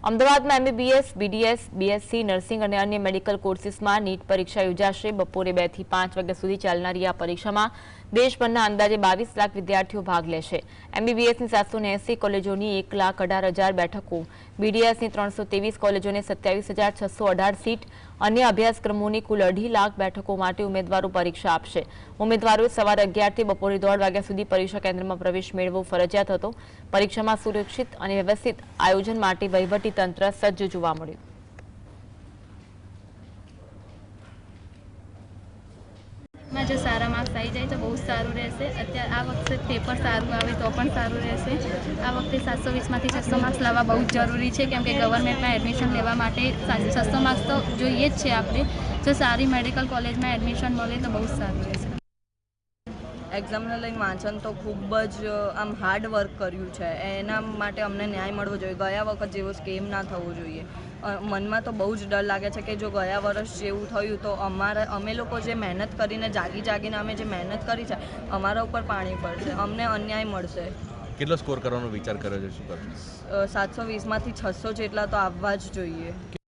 અમદાવાદમાં MBBS, BDS, BSc, nursing અને અન્ય મેડિકલ કોર્સિસમાં નીટ પરીક્ષા યોજાશે। બપોરે 2 થી 5 વાગ્યા સુધી ચાલનારી આ પરીક્ષામાં દેશભરના અંદાજે 22 લાખ વિદ્યાર્થીઓ ભાગ લેશે। એમબીબીએસની 780 કોલેજોની 1,18,000 બેઠકો, બીડીએસની 323 કોલેજોને 27,618 સીટ, અન્ય અભ્યાસક્રમોની કુલ 2.5 લાખ બેઠકો માટે ઉમેદવારો પરીક્ષા આપશે। ઉમેદવારોએ સવારે 11 થી બપોરે 1:30 વાગ્યા સુધી પરીક્ષા કેન્દ્રમાં પ્રવેશ મેળવવો ફરજિયાત હતો। પરીક્ષામાં સુરક્ષિત અને વ્યવસ્થિત આયોજન માટે વહીવટી તંત્ર સજ્જ જોવા મળ્યું। में जो सारा मार्क्स आई जाए तो बहुत सारू रहશે। અત્યારે આ વખતે પેપર સારું આવે તો પણ સારું રહેશે। આ વખતે 720 માંથી 600 માર્ક્સ લાવવા બહુ જરૂરી છે, કેમ કે ગવર્મેન્ટમાં એડમિશન લેવા માટે 600 માર્ક્સ તો જોઈએ જ છે। આપણે જો સારી મેડિકલ કોલેજમાં એડમિશન મળે તો બહુ સારું રહેશે। એક્ઝામને લઈને વાંચન તો ખૂબ જ આમ હાર્ડ વર્ક કર્યું છે, એના માટે અમને ન્યાય મળવો જોઈએ। ગયા વખત જેવો સ્કેમ ના થવો જોઈએ। મનમાં તો બહુ જ ડર લાગે છે કે જો ગયા વર્ષ જેવું થયું તો અમે લોકો જે મહેનત કરીને જાગીને અમે જે મહેનત કરી છે અમારા ઉપર પાણી પડશે, અમને અન્યાય મળશે। કેટલો સ્કોર કરવાનો વિચાર કર્યો છે? શું કરશો? 720 માંથી 600 જેટલા તો આવવા જ જોઈએ।